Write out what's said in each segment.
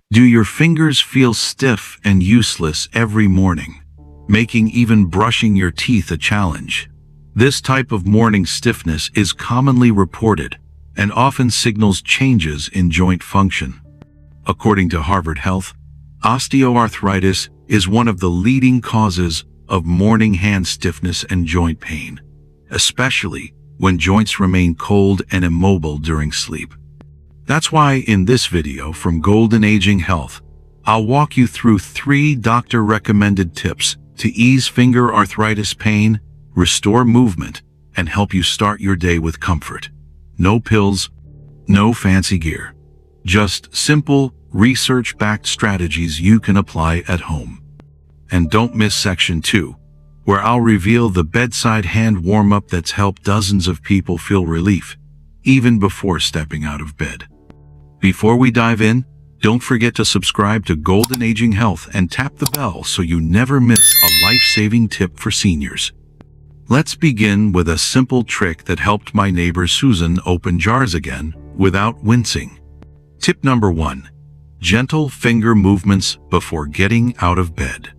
Do your fingers feel stiff and useless every morning, making even brushing your teeth a challenge? This type of morning stiffness is commonly reported and often signals changes in joint function. According to Harvard Health, osteoarthritis is one of the leading causes of morning hand stiffness and joint pain, especially when joints remain cold and immobile during sleep. That's why in this video from Golden Aging Health, I'll walk you through 3 doctor-recommended tips to ease finger arthritis pain, restore movement, and help you start your day with comfort. No pills, no fancy gear. Just simple, research-backed strategies you can apply at home. And don't miss section 2, where I'll reveal the bedside hand warm-up that's helped dozens of people feel relief, even before stepping out of bed. Before we dive in, don't forget to subscribe to Golden Aging Health and tap the bell so you never miss a life-saving tip for seniors. Let's begin with a simple trick that helped my neighbor Susan open jars again without wincing. Tip number 1. Gentle finger movements before getting out of bed.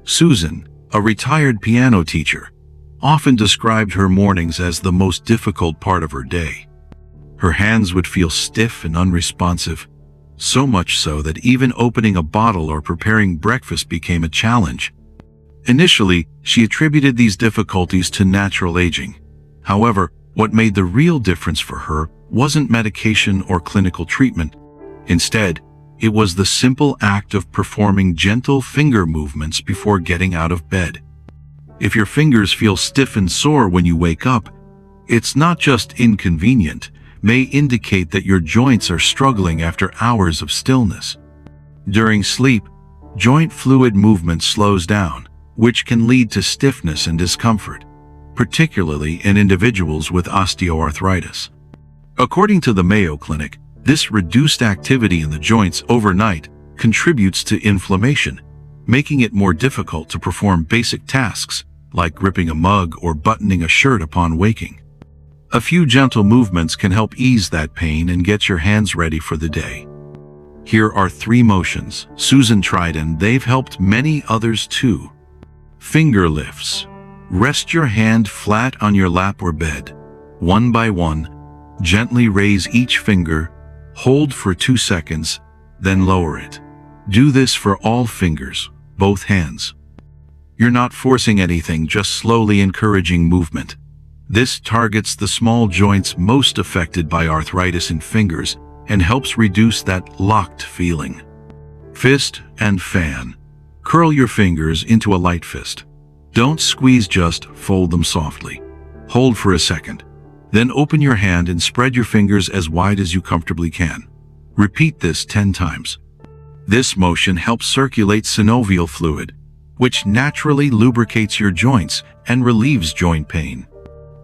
Susan, a retired piano teacher, often described her mornings as the most difficult part of her day. Her hands would feel stiff and unresponsive, so much so that even opening a bottle or preparing breakfast became a challenge. Initially, she attributed these difficulties to natural aging. However, what made the real difference for her wasn't medication or clinical treatment. Instead, it was the simple act of performing gentle finger movements before getting out of bed. If your fingers feel stiff and sore when you wake up, it's not just inconvenient, it may indicate that your joints are struggling after hours of stillness. During sleep, joint fluid movement slows down, which can lead to stiffness and discomfort, particularly in individuals with osteoarthritis. According to the Mayo Clinic, this reduced activity in the joints overnight contributes to inflammation, making it more difficult to perform basic tasks like gripping a mug or buttoning a shirt upon waking. A few gentle movements can help ease that pain and get your hands ready for the day. Here are 3 motions Susan tried and they've helped many others too. Finger lifts. Rest your hand flat on your lap or bed. One by one, gently raise each finger, hold for 2 seconds, then lower it. Do this for all fingers, both hands. You're not forcing anything, just slowly encouraging movement. This targets the small joints most affected by arthritis in fingers and helps reduce that locked feeling. Fist and fan. Curl your fingers into a light fist. Don't squeeze, just fold them softly. Hold for a second. Then open your hand and spread your fingers as wide as you comfortably can. Repeat this 10 times. This motion helps circulate synovial fluid, which naturally lubricates your joints and relieves joint pain.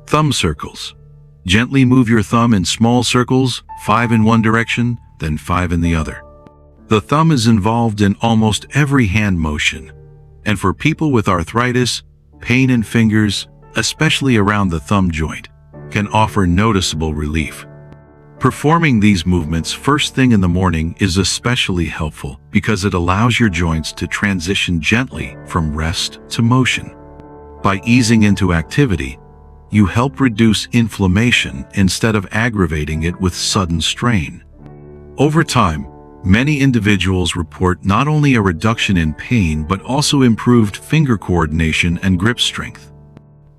Thumb circles. Gently move your thumb in small circles, 5 in one direction, then 5 in the other. The thumb is involved in almost every hand motion, and for people with arthritis, pain in fingers, especially around the thumb joint, can offer noticeable relief. Performing these movements first thing in the morning is especially helpful because it allows your joints to transition gently from rest to motion. By easing into activity, you help reduce inflammation instead of aggravating it with sudden strain. Over time, many individuals report not only a reduction in pain but also improved finger coordination and grip strength.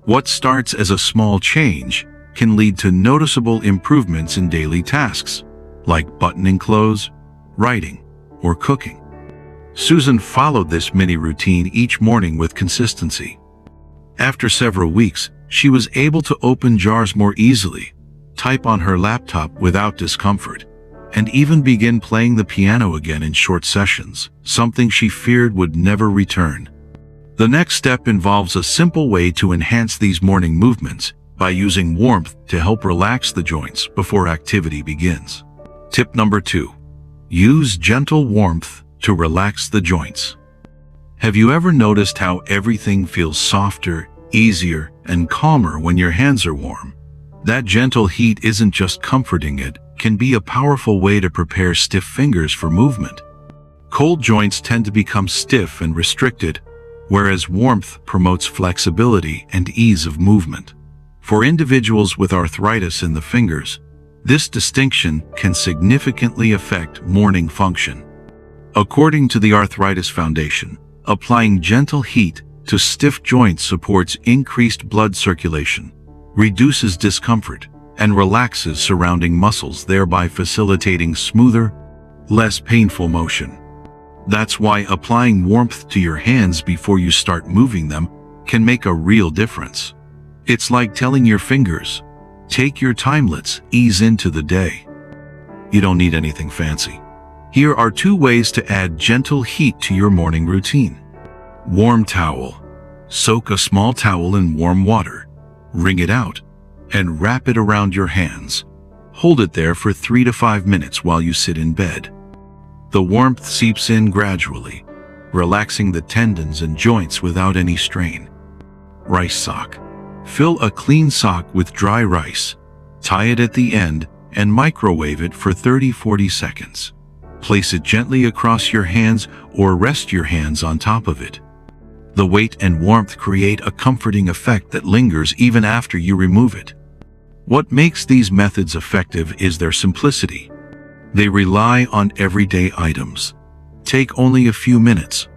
What starts as a small change can lead to noticeable improvements in daily tasks, like buttoning clothes, writing, or cooking. Susan followed this mini routine each morning with consistency. After several weeks, she was able to open jars more easily, type on her laptop without discomfort, and even begin playing the piano again in short sessions, something she feared would never return. The next step involves a simple way to enhance these morning movements by using warmth to help relax the joints before activity begins. Tip number 2. Use gentle warmth to relax the joints. Have you ever noticed how everything feels softer, easier, and calmer when your hands are warm? That gentle heat isn't just comforting, it can be a powerful way to prepare stiff fingers for movement. Cold joints tend to become stiff and restricted, whereas warmth promotes flexibility and ease of movement. For individuals with arthritis in the fingers, this distinction can significantly affect morning function. According to the Arthritis Foundation, applying gentle heat to stiff joints supports increased blood circulation, reduces discomfort, and relaxes surrounding muscles, thereby facilitating smoother, less painful motion. That's why applying warmth to your hands before you start moving them can make a real difference. It's like telling your fingers, take your time, let's ease into the day. You don't need anything fancy. Here are 2 ways to add gentle heat to your morning routine. Warm towel. Soak a small towel in warm water, wring it out, and wrap it around your hands. Hold it there for 3 to 5 minutes while you sit in bed. The warmth seeps in gradually, relaxing the tendons and joints without any strain. Rice sock. Fill a clean sock with dry rice, tie it at the end, and microwave it for 30-40 seconds. Place it gently across your hands or rest your hands on top of it. The weight and warmth create a comforting effect that lingers even after you remove it. What makes these methods effective is their simplicity. They rely on everyday items, take only a few minutes,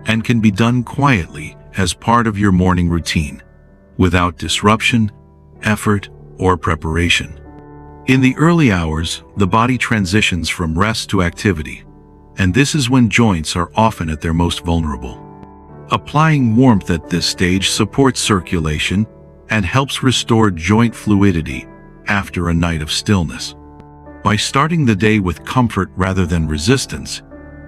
and can be done quietly as part of your morning routine, without disruption, effort, or preparation. In the early hours, the body transitions from rest to activity, and this is when joints are often at their most vulnerable. Applying warmth at this stage supports circulation and helps restore joint fluidity after a night of stillness. By starting the day with comfort rather than resistance,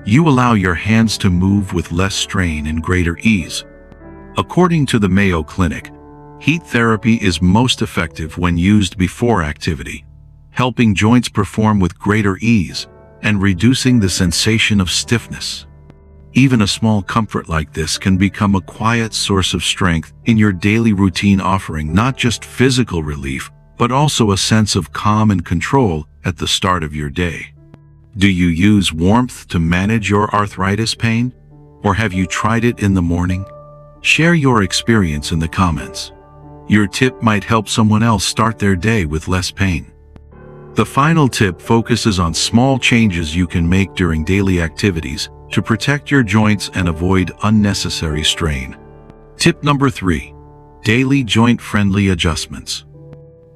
you allow your hands to move with less strain and greater ease. According to the Mayo Clinic, heat therapy is most effective when used before activity, helping joints perform with greater ease and reducing the sensation of stiffness. Even a small comfort like this can become a quiet source of strength in your daily routine, offering not just physical relief, but also a sense of calm and control at the start of your day. Do you use warmth to manage your arthritis pain? Or have you tried it in the morning? Share your experience in the comments. Your tip might help someone else start their day with less pain. The final tip focuses on small changes you can make during daily activities to protect your joints and avoid unnecessary strain. Tip number 3. Daily joint-friendly adjustments.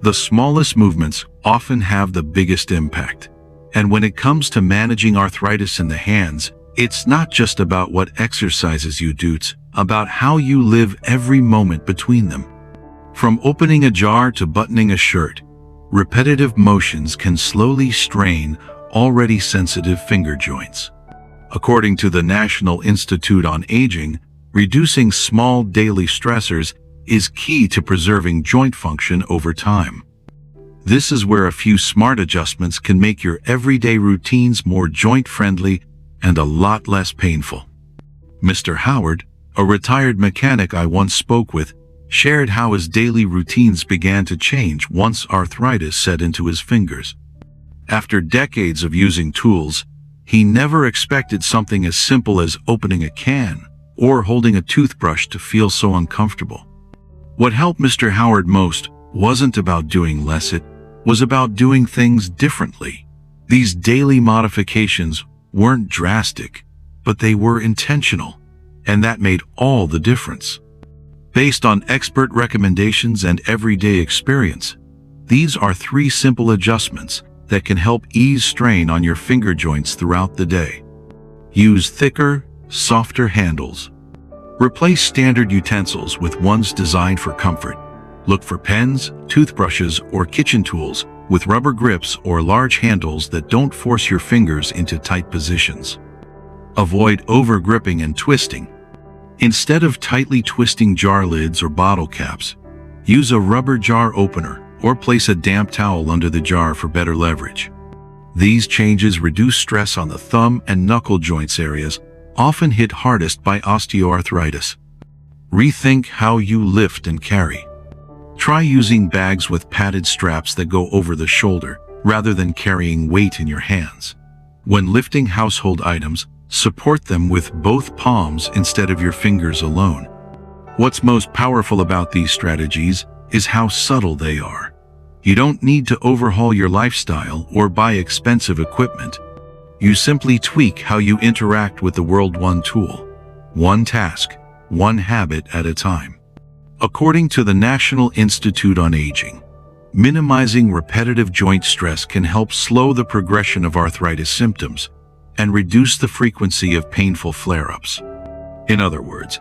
The smallest movements often have the biggest impact. And when it comes to managing arthritis in the hands, it's not just about what exercises you do, it's about how you live every moment between them. From opening a jar to buttoning a shirt, repetitive motions can slowly strain already sensitive finger joints. According to the National Institute on Aging, reducing small daily stressors is key to preserving joint function over time. This is where a few smart adjustments can make your everyday routines more joint-friendly and a lot less painful. Mr. Howard, a retired mechanic I once spoke with, shared how his daily routines began to change once arthritis set into his fingers. After decades of using tools, he never expected something as simple as opening a can or holding a toothbrush to feel so uncomfortable. What helped Mr. Howard most wasn't about doing less, it was about doing things differently. These daily modifications weren't drastic, but they were intentional, and that made all the difference. Based on expert recommendations and everyday experience, these are 3 simple adjustments that can help ease strain on your finger joints throughout the day. Use thicker, softer handles. Replace standard utensils with ones designed for comfort. Look for pens, toothbrushes, or kitchen tools with rubber grips or large handles that don't force your fingers into tight positions. Avoid over-gripping and twisting. Instead of tightly twisting jar lids or bottle caps, use a rubber jar opener or place a damp towel under the jar for better leverage. These changes reduce stress on the thumb and knuckle joints, areas often hit hardest by osteoarthritis. Rethink how you lift and carry. Try using bags with padded straps that go over the shoulder rather than carrying weight in your hands. When lifting household items, Support them with both palms instead of your fingers alone. What's most powerful about these strategies is how subtle they are. You don't need to overhaul your lifestyle or buy expensive equipment. You simply tweak how you interact with the world, one tool, one task, one habit at a time. According to the National Institute on Aging, minimizing repetitive joint stress can help slow the progression of arthritis symptoms and reduce the frequency of painful flare-ups. In other words,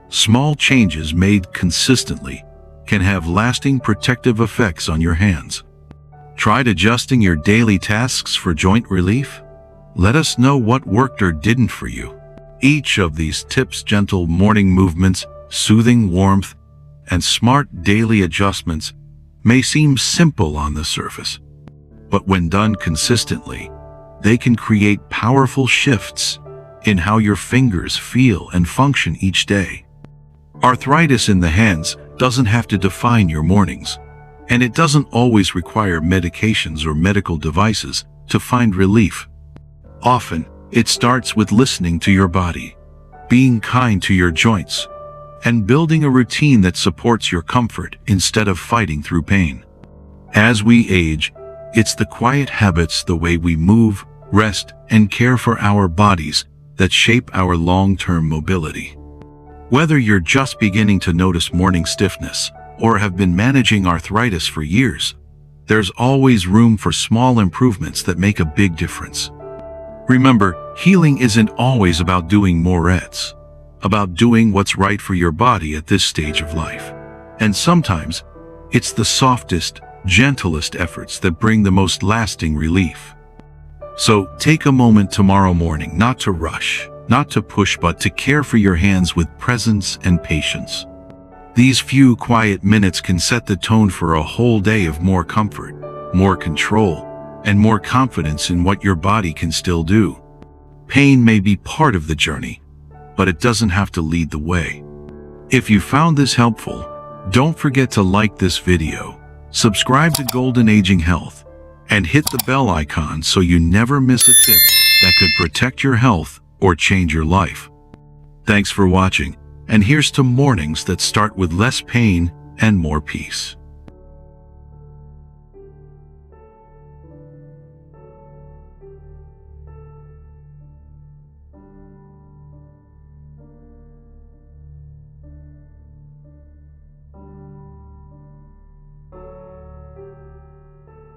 small changes made consistently can have lasting protective effects on your hands. Tried adjusting your daily tasks for joint relief? Let us know what worked or didn't for you. Each of these tips, gentle morning movements, soothing warmth, and smart daily adjustments, may seem simple on the surface, but when done consistently, they can create powerful shifts in how your fingers feel and function each day. Arthritis in the hands doesn't have to define your mornings, and it doesn't always require medications or medical devices to find relief. Often, it starts with listening to your body, being kind to your joints, and building a routine that supports your comfort instead of fighting through pain. As we age, it's the quiet habits, the way we move, rest, and care for our bodies that shape our long-term mobility. Whether you're just beginning to notice morning stiffness or have been managing arthritis for years, there's always room for small improvements that make a big difference. Remember, healing isn't always about doing more. It's about doing what's right for your body at this stage of life. And sometimes, it's the softest, gentlest efforts that bring the most lasting relief. So, take a moment tomorrow morning, not to rush, not to push, but to care for your hands with presence and patience. These few quiet minutes can set the tone for a whole day of more comfort, more control, and more confidence in what your body can still do. Pain may be part of the journey, but it doesn't have to lead the way. If you found this helpful, don't forget to like this video, subscribe to Golden Aging Health, and hit the bell icon so you never miss a tip that could protect your health or change your life. Thanks for watching, and here's to mornings that start with less pain and more peace.